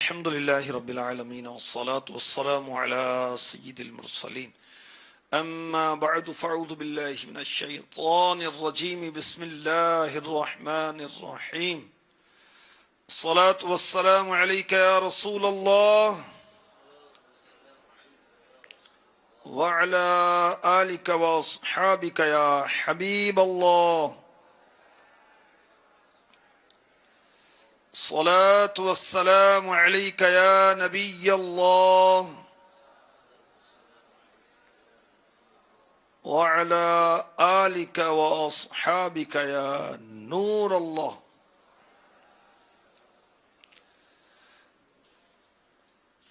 الحمد لله رب العالمين والصلاة والسلام على سيد المرسلين أما بعد فأعوذ بالله من الشيطان الرجيم بسم الله الرحمن الرحيم الصلاة والسلام عليك يا رسول الله وعلى آلك وأصحابك يا حبيب الله الصلاة والسلام عليك يا نبي الله وعلى آلك وأصحابك يا نور الله.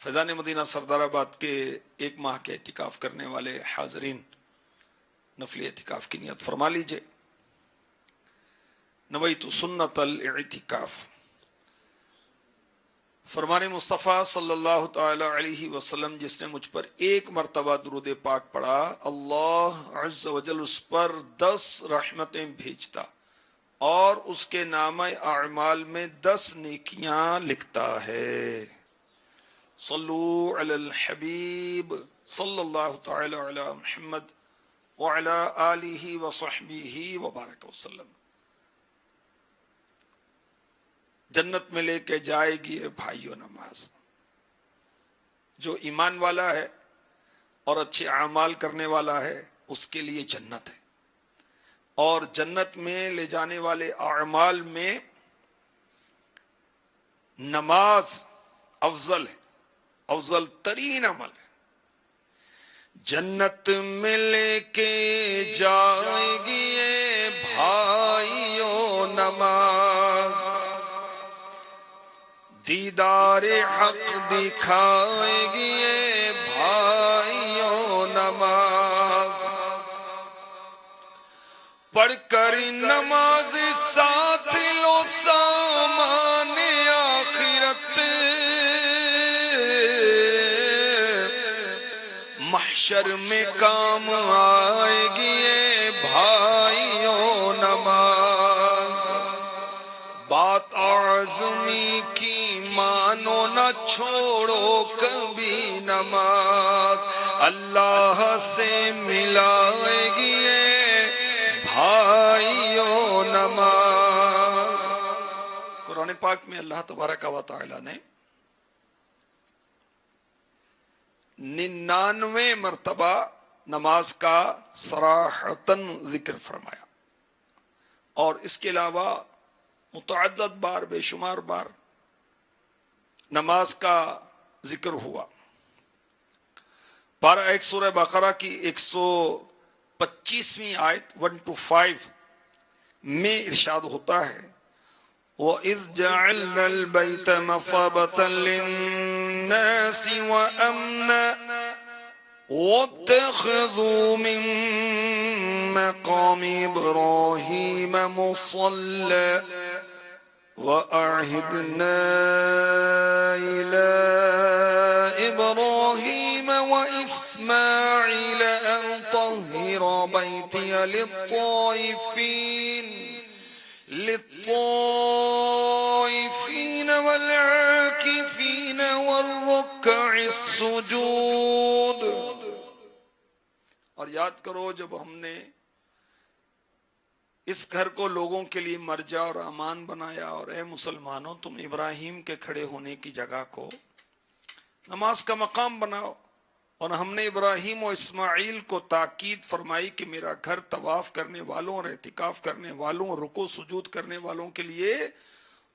فیضان مدینہ سردار آباد کے ایک ماہ کے اعتکاف کرنے والے حاضرین نفلی اعتکاف کی نیت فرما لیجئے. نویت سنت الاعتکاف. فرمان مصطفیٰ صلی اللہ تعالی علیہ وسلم جس نے مجھ پر ایک مرتبہ درود پاک پڑھا اللہ عز و جل اس پر 10 رحمتیں بھیجتا اور اس کے نامہ اعمال میں 10 نیکیاں لکھتا ہے. صلو علی الحبیب صلی اللہ تعالی علی محمد وعلی آلہ وصحبہ وبارک وسلم. جنت میں لے کے جائے گی اے بھائیو نماز. جو ایمان والا ہے اور اچھے اعمال کرنے والا ہے اس کے لیے جنت ہے، اور جنت میں لے جانے والے اعمال میں نماز افضل ہے، افضل ترین عمل ہے. جنت میں لے کے جائے گی اے بھائیو نماز، دیدار حق دکھائے گی اے بھائیو نماز. پڑھ کر نماز ساتھ لو سامان آخرت، محشر میں کام آئے گی اے بھائیو نماز. بات عظمی کی مانو نہ چھوڑو کبھی نماز، اللہ سے ملائے گی اے بھائیو نماز. قرآن پاک میں اللہ تبارک و تعالی نے 99 مرتبہ نماز کا صراحتاً ذکر فرمایا، اور اس کے علاوہ متعدد بار بے شمار بار نماز کا ذکر ہوا. پارہ 1 سورہ بقرہ کی 125ویں آیت 1-5 میں ارشاد ہوتا ہے وَإِذْ جَعَلْنَا الْبَيْتَ مَثَابَةً لِلنَّاسِ وَأَمْنًا وَاتَّخَذُوا مِن مَّقَامِ إِبْرَاهِيمَ مُصَلًّى وَأَعْهِدْنَا إِلَىٰ إِبْرَاهِيمَ وَإِسْمَاعِيلَ أَن طَهِّرَ بَيْتِيَ لِلطَّائِفِينَ وَالْعَاكِفِينَ وَالرُّكَّعِ السُّجُودِ. اور یاد کرو جب ہم نے اس گھر کو لوگوں کے لیے مرجع اور امان بنایا، اور اے مسلمانوں تم ابراہیم کے کھڑے ہونے کی جگہ کو نماز کا مقام بناؤ. اور ہم نے ابراہیم و اسماعیل کو تاکید فرمائی کہ میرا گھر طواف کرنے والوں اور اعتکاف کرنے والوں اور رکوع سجود کرنے والوں کے لیے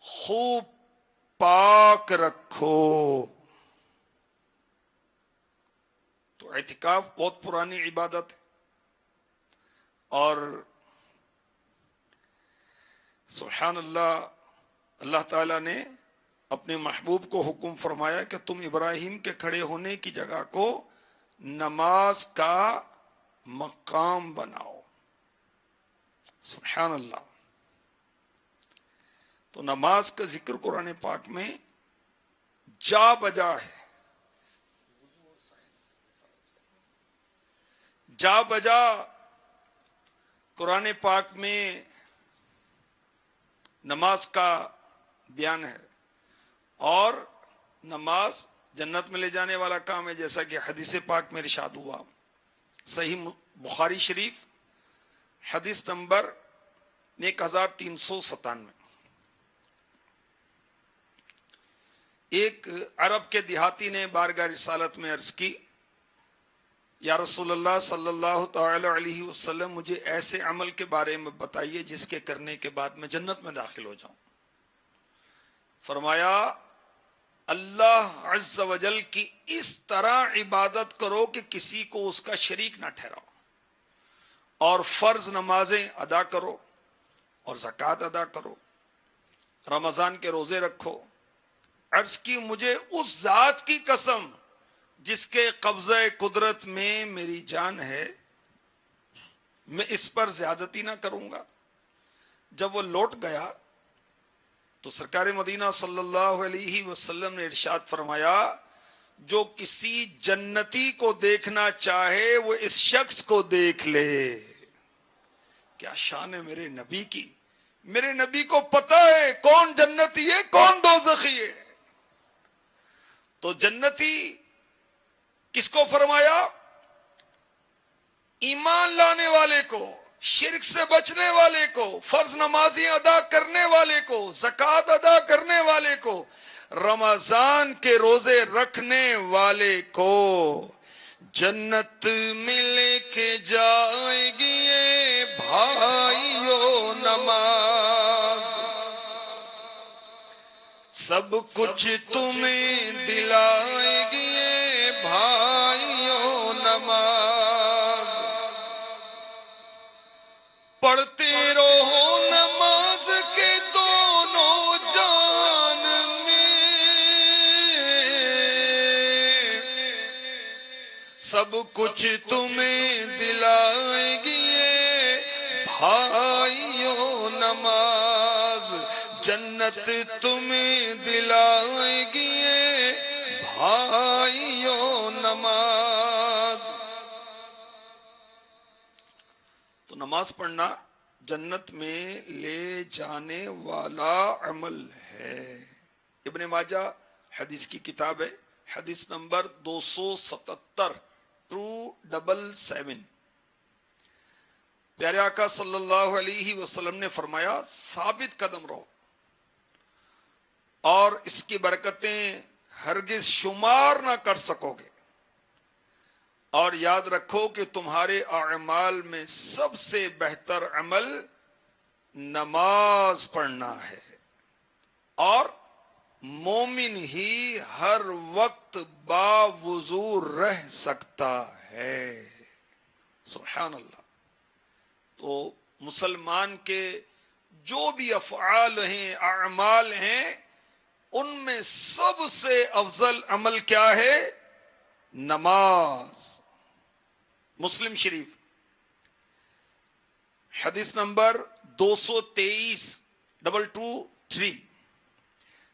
خوب پاک رکھو. تو اعتکاف بہت پرانی عبادت ہے، اور سبحان اللہ، اللہ تعالیٰ نے اپنے محبوب کو حکم فرمایا کہ تم ابراہیم کے کھڑے ہونے کی جگہ کو نماز کا مقام بناؤ. سبحان اللہ. تو نماز کا ذکر قرآن پاک میں جا بجا ہے، جا بجا قرآن پاک میں نماز کا بیان ہے. اور نماز جنت میں لے جانے والا کام ہے، جیسا کہ حدیث پاک میں ارشاد ہوا، صحیح بخاری شریف حدیث نمبر 1397۔ ایک عرب کے دیہاتی نے بارگاہ رسالت میں عرض کی، یا رسول اللہ صلی اللہ تعالی علیہ وسلم، مجھے ایسے عمل کے بارے میں بتائیے جس کے کرنے کے بعد میں جنت میں داخل ہو جاؤں۔ فرمایا، اللہ عز و جل کی اس طرح عبادت کرو کہ کسی کو اس کا شریک نہ ٹھہراؤ، اور فرض نمازیں ادا کرو اور زکوٰۃ ادا کرو، رمضان کے روزے رکھو۔ عرض کی، مجھے اس ذات کی قسم جس کے قبضہ قدرت میں میری جان ہے، میں اس پر زیادتی نہ کروں گا۔ جب وہ لوٹ گیا تو سرکار مدینہ صلی اللہ علیہ وسلم نے ارشاد فرمایا، جو کسی جنتی کو دیکھنا چاہے وہ اس شخص کو دیکھ لے۔ کیا شان ہے میرے نبی کی! میرے نبی کو پتہ ہے کون جنتی ہے کون دوزخی ہے۔ تو جنتی کس کو فرمایا؟ ایمان لانے والے کو، شرک سے بچنے والے کو، فرض نمازی ادا کرنے والے کو، زکوٰۃ ادا کرنے والے کو، رمضان کے روزے رکھنے والے کو جنت میں لے کے جائے گی یہ بھائیو نماز، سب کچھ تمہیں دلائے گی یہ بھائیو نماز، پڑھتے رہو نماز کے دونوں جان میں، سب کچھ تمہیں دلائے گی یہ بھائیو نماز، جنت تمہیں دلائے گی یہ بھائیو نماز۔ تو نماز پڑھنا جنت میں لے جانے والا عمل ہے۔ ابن ماجہ حدیث کی کتاب ہے، حدیث نمبر 277 277۔ پیارے آقا صلی اللہ علیہ وسلم نے فرمایا، ثابت قدم رہو اور اس کی برکتیں ہرگز شمار نہ کر سکو گے، اور یاد رکھو کہ تمہارے اعمال میں سب سے بہتر عمل نماز پڑھنا ہے، اور مومن ہی ہر وقت باوضو رہ سکتا ہے۔ سبحان اللہ۔ تو مسلمان کے جو بھی افعال ہیں، اعمال ہیں، ان میں سب سے افضل عمل کیا ہے؟ نماز۔ مسلم شریف حدیث نمبر 223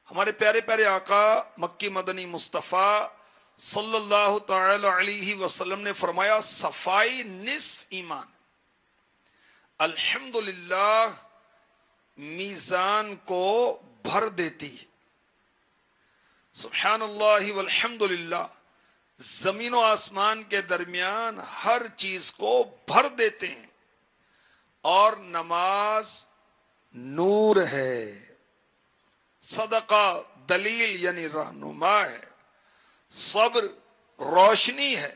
ہمارے پیارے پیارے آقا مکی مدنی مصطفیٰ صلی اللہ تعالی علیہ وسلم نے فرمایا، صفائی نصف ایمان۔ الحمدللہ میزان کو بھر دیتی ہے۔ سبحان اللہ والحمدللہ، زمین و آسمان کے درمیان ہر چیز کو بھر دیتے ہیں۔ اور نماز نور ہے، صدقہ دلیل یعنی رہنما ہے، صبر روشنی ہے،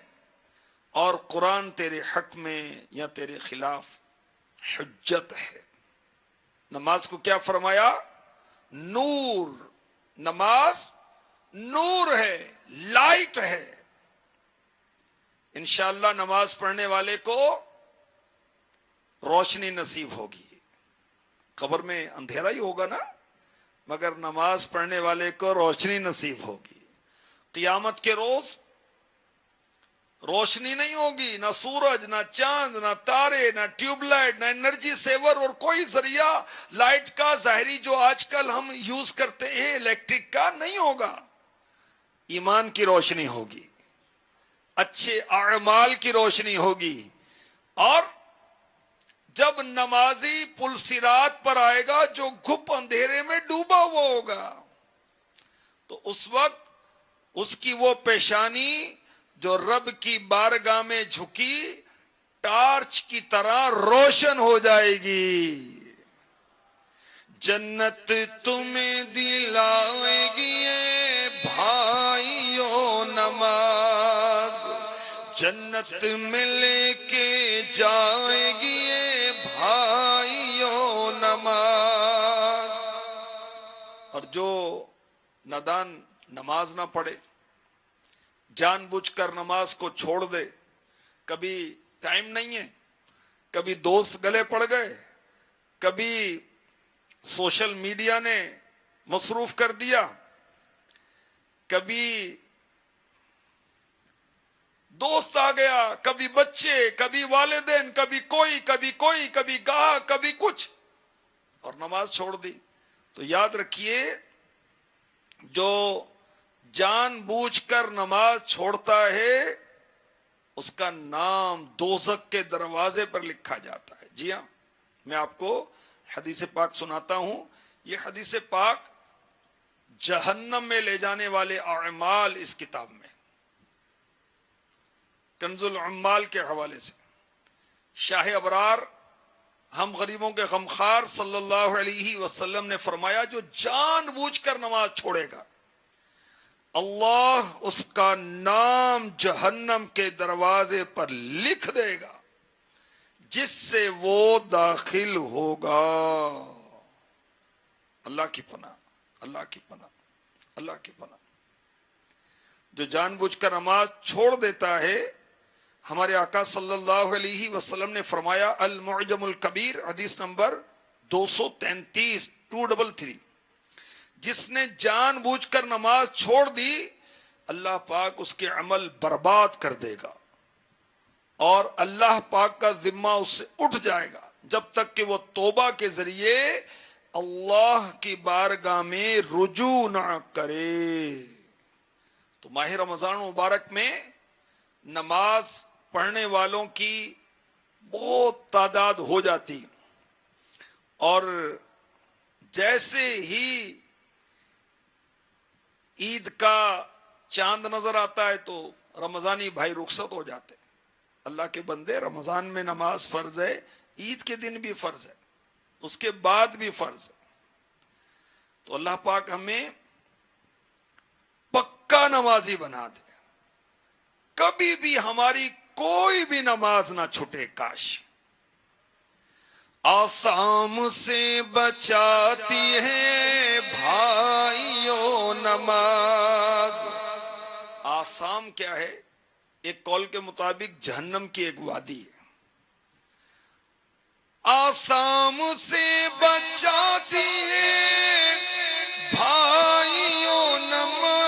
اور قرآن تیرے حق میں یا تیرے خلاف حجت ہے۔ نماز کو کیا فرمایا؟ نور۔ نماز نور ہے، لائٹ ہے۔ انشاءاللہ نماز پڑھنے والے کو روشنی نصیب ہوگی۔ قبر میں اندھیرا ہی ہوگا نا، مگر نماز پڑھنے والے کو روشنی نصیب ہوگی۔ قیامت کے روز روشنی نہیں ہوگی، نہ سورج، نہ چاند، نہ تارے، نہ ٹیوب لائٹ، نہ انرجی سیور اور کوئی ذریعہ لائٹ کا ظاہری جو آج کل ہم یوز کرتے ہیں الیکٹرک کا نہیں ہوگا۔ ایمان کی روشنی ہوگی، اچھے اعمال کی روشنی ہوگی۔ اور جب نمازی پل صراط پر آئے گا جو گھپ اندھیرے میں ڈوبا ہوا ہوگا، تو اس وقت اس کی وہ پیشانی جو رب کی بارگاہ میں جھکی ٹارچ کی طرح روشن ہو جائے گی. جنت تمہیں دلائے گی اے بھائیو نماز، جنت میں لے کے جائے گی اے بھائیو نماز. اور جو نادان نماز نہ پڑھے، جان بوجھ کر نماز کو چھوڑ دے، کبھی ٹائم نہیں ہے، کبھی دوست گلے پڑ گئے، کبھی سوشل میڈیا نے مصروف کر دیا، کبھی دوست آ گیا، کبھی بچے، کبھی والدین، کبھی کوئی کبھی گاہک، کبھی کچھ، اور نماز چھوڑ دی. تو یاد رکھیے، جو جان بوجھ کر نماز چھوڑتا ہے اس کا نام دوزخ کے دروازے پر لکھا جاتا ہے. جی ہاں، میں آپ کو حدیث پاک سناتا ہوں. یہ حدیث پاک جہنم میں لے جانے والے اعمال اس کتاب میں، کنز العمال کے حوالے سے. شاہ ابرار، ہم غریبوں کے غمخوار صلی اللہ علیہ وسلم نے فرمایا، جو جان بوجھ کر نماز چھوڑے گا اللہ اس کا نام جہنم کے دروازے پر لکھ دے گا جس سے وہ داخل ہوگا. اللہ کی پناہ، اللہ کی پناہ، اللہ کی پناہ. جو جان بوجھ کر نماز چھوڑ دیتا ہے، ہمارے آقا صلی اللہ علیہ وسلم نے فرمایا، المعجم الکبیر حدیث نمبر 233 233، جس نے جان بوجھ کر نماز چھوڑ دی اللہ پاک اس کے عمل برباد کر دے گا، اور اللہ پاک کا ذمہ اس سے اٹھ جائے گا جب تک کہ وہ توبہ کے ذریعے اللہ کی بارگاہ میں رجوع نہ کرے. تو ماہ رمضان مبارک میں نماز پڑھنے والوں کی بہت تعداد ہو جاتی، اور جیسے ہی عید کا چاند نظر آتا ہے تو رمضانی بھائی رخصت ہو جاتے. اللہ کے بندے، رمضان میں نماز فرض ہے، عید کے دن بھی فرض ہے، اس کے بعد بھی فرض ہے. تو اللہ پاک ہمیں پکا نمازی بنا دے، کبھی بھی ہماری کوئی بھی نماز نہ چھٹے. کاش آثام سے بچاتی ہے بھائیو نماز. آثام کیا ہے؟ ایک قول کے مطابق جہنم کی ایک وادی ہے. آثام سے بچاتی ہے بھائیو نماز،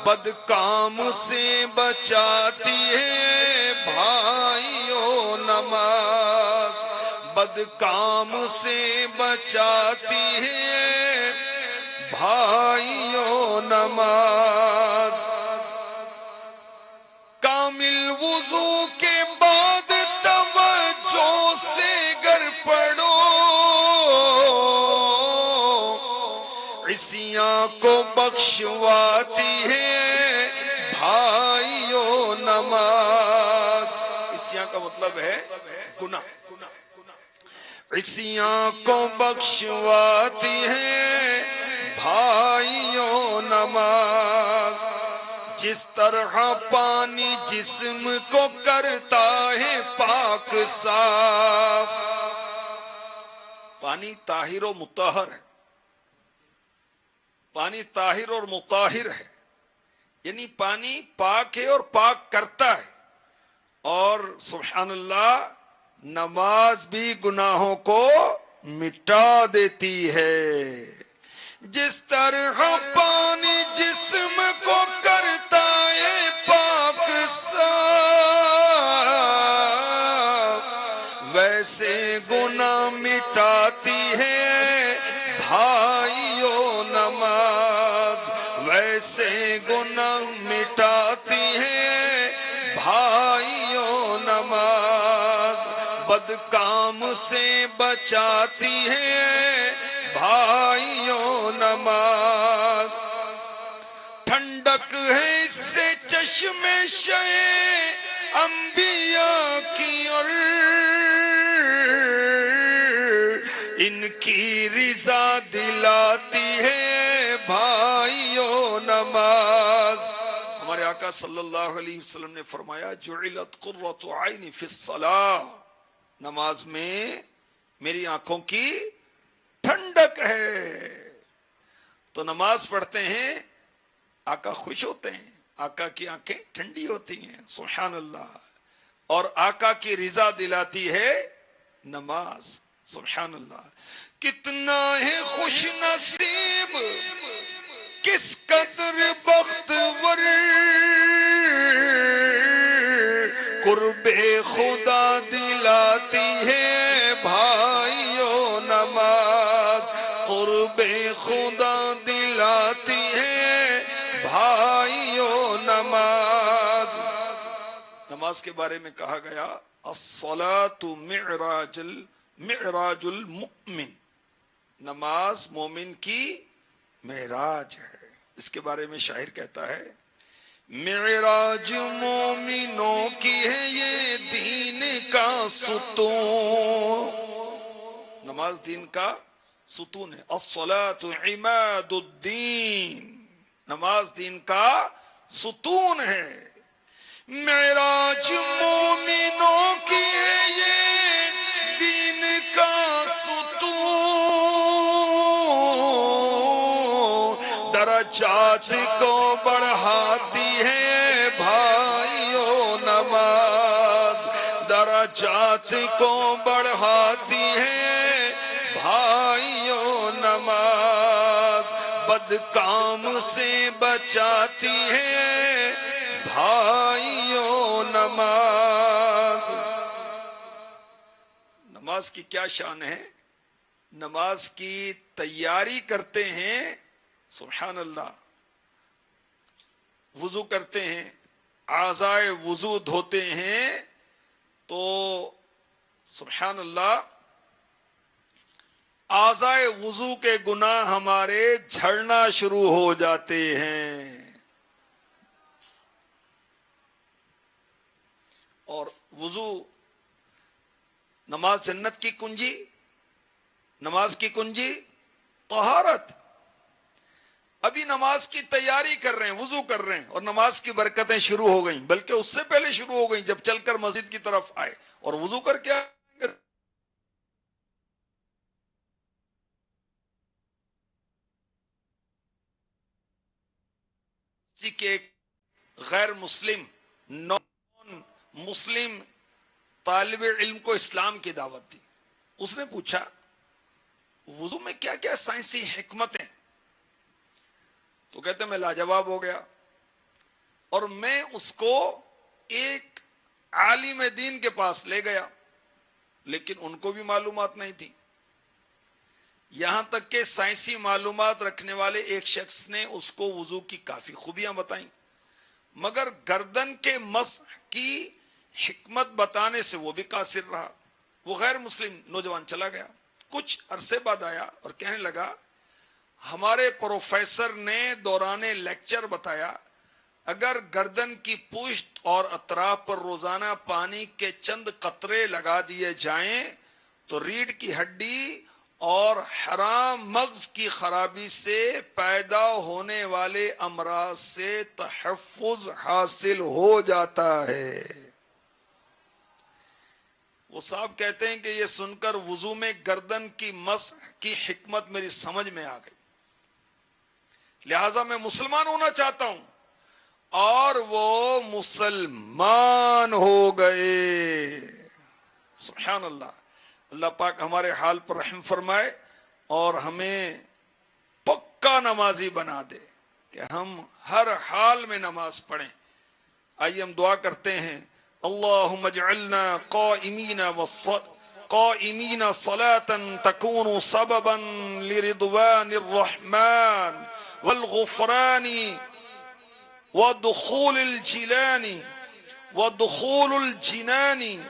بدکام سے بچاتی ہے بھائیو نماز، بدکام سے بچاتی ہے بھائیو نماز. کامل وضو کے بعد توجہ سے گر پڑھو، عصیاں کو بخشواتی ہے بھائیو نماز. عصیاں کا مطلب ہے گناہ. عصیاں کو بخشواتی ہے بھائیو نماز. جس طرح پانی جسم کو کرتا ہے پاک صاف. پانی طاہر و مطہر ہے، پانی طاہر اور مطہر ہے، یعنی پانی پاک ہے اور پاک کرتا ہے. اور سبحان اللہ، نماز بھی گناہوں کو مٹا دیتی ہے. جس طرح پانی جسم کو کرتا ہے پاک صاف، ویسے گناہ مٹاتی ہے بھائیو نماز، ویسے گناہ مٹاتی ہے بھائیو نماز. بدکام سے بچاتی ہے بھائیو نماز. ٹھنڈک ہے اس سے چشم شے انبیاء کی، اور ان کی رضا دلاتی ہے بھائیو نماز۔ ہمارے آقا صلی اللہ علیہ وسلم نے فرمایا جعلت قرۃ عینی فی الصلاۃ، نماز میں میری آنکھوں کی ٹھنڈک ہے۔ تو نماز پڑھتے ہیں آقا خوش ہوتے ہیں، آقا کی آنکھیں ٹھنڈی ہوتی ہیں، سبحان اللہ، اور آقا کی رضا دلاتی ہے نماز، سبحان اللہ۔ کتنا ہے خوش نصیب کس قدر بختور، قرب خدا دلاتی ہے بھائیو نماز، قرب خدا دلاتی ہے بھائیو نماز۔ نماز کے بارے میں کہا گیا الصلاۃ معراج المؤمن، نماز مومن کی معراج ہے۔ اس کے بارے میں شاعر کہتا ہے معراج مومنوں کی ہے یہ دین کا ستون، نماز دین کا ستون ہے، الصلاۃ عماد الدین، نماز دین کا ستون ہے۔ معراج مومنوں کی ہے یہ دین کا ستون، درجات کو بڑھاتی ہے بھائیو نماز، درجات کو بڑھاتی ہے بھائیو نماز، بدکام سے بچاتی ہے بھائیو نماز۔ نماز کی کیا شان ہے؟ نماز کی تیاری کرتے ہیں، سبحان اللہ، وضو کرتے ہیں، اعضائے وضو دھوتے ہیں تو سبحان اللہ اعضائے وضو کے گناہ ہمارے جھڑنا شروع ہو جاتے ہیں، اور وضو نماز جنت کی کنجی، نماز کی کنجی طہارت۔ ابھی نماز کی تیاری کر رہے ہیں، وضو کر رہے ہیں، اور نماز کی برکتیں شروع ہو گئیں، بلکہ اس سے پہلے شروع ہو گئیں جب چل کر مسجد کی طرف آئے اور وضو کر کے آئے کہ ایک غیر مسلم نان مسلم طالب علم کو اسلام کی دعوت دی۔ اس نے پوچھا وضو میں کیا کیا سائنسی حکمت ہیں؟ تو کہتے میں لاجواب ہو گیا، اور میں اس کو ایک عالم دین کے پاس لے گیا، لیکن ان کو بھی معلومات نہیں تھی، یہاں تک کہ سائنسی معلومات رکھنے والے ایک شخص نے اس کو وضو کی کافی خوبیاں بتائیں، مگر گردن کے مسح کی حکمت بتانے سے وہ بھی قاصر رہا۔ وہ غیر مسلم نوجوان چلا گیا، کچھ عرصے بعد آیا اور کہنے لگا ہمارے پروفیسر نے دوران لیکچر بتایا اگر گردن کی پشت اور اطراف پر روزانہ پانی کے چند قطرے لگا دیے جائیں تو ریڑھ کی ہڈی اور حرام مغز کی خرابی سے پیدا ہونے والے امراض سے تحفظ حاصل ہو جاتا ہے۔ وہ صاحب کہتے ہیں کہ یہ سن کر وضو میں گردن کی مسح کی حکمت میری سمجھ میں آ گئی، لہذا میں مسلمان ہونا چاہتا ہوں، اور وہ مسلمان ہو گئے۔ سبحان اللہ، اللہ پاک ہمارے حال پر رحم فرمائے اور ہمیں پکا نمازی بنا دے کہ ہم ہر حال میں نماز پڑھیں۔ آئیے ہم دعا کرتے ہیں، اللہم اجعلنا قائمین صلاة تکون سببا لرضوان الرحمن والغفران ودخول الجنان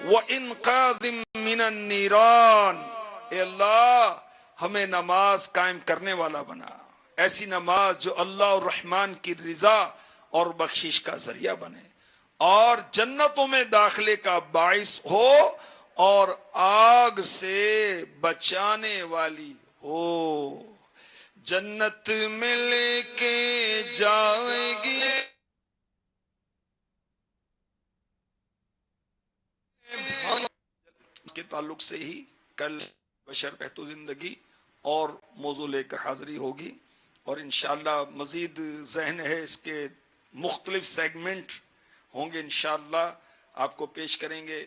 وانقاذ من النیران۔ اے اللہ ہمیں نماز قائم کرنے والا بنا، ایسی نماز جو اللہ الرحمن کی رضا اور بخشش کا ذریعہ بنے اور جنتوں میں داخلے کا باعث ہو اور آگ سے بچانے والی ہو. جنت میں لے کے جائے گی اس کے تعلق سے ہی کل بشر پہتو زندگی اور موضوع لے کر حاضری ہوگی اور انشاءاللہ مزید ذہن ہے اس کے مختلف سیگمنٹ ہوں گے انشاءاللہ آپ کو پیش کریں گے.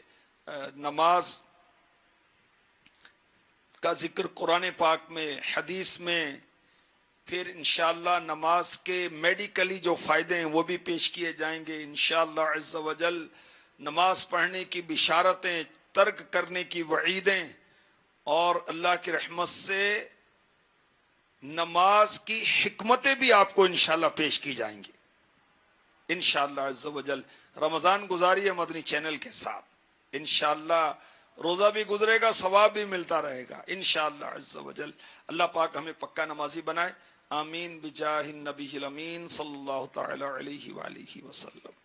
نماز کا ذکر قرآن پاک میں حدیث میں پھر انشاءاللہ نماز کے میڈیکلی جو فائدے ہیں وہ بھی پیش کیے جائیں گے انشاءاللہ عز و جل. نماز پڑھنے کی بشارتیں ترک کرنے کی وعیدیں اور اللہ کی رحمت سے نماز کی حکمتیں بھی آپ کو انشاءاللہ پیش کی جائیں گی انشاءاللہ عز و جل. رمضان گزاری ہے مدنی چینل کے ساتھ انشاءاللہ. روزہ بھی گزرے گا ثواب بھی ملتا رہے گا انشاءاللہ عز و جل. اللہ پاک ہمیں پکا نمازی بنائے. آمین بجاہ النبی الامین صلی اللہ تعالی علیہ وآلہ وسلم.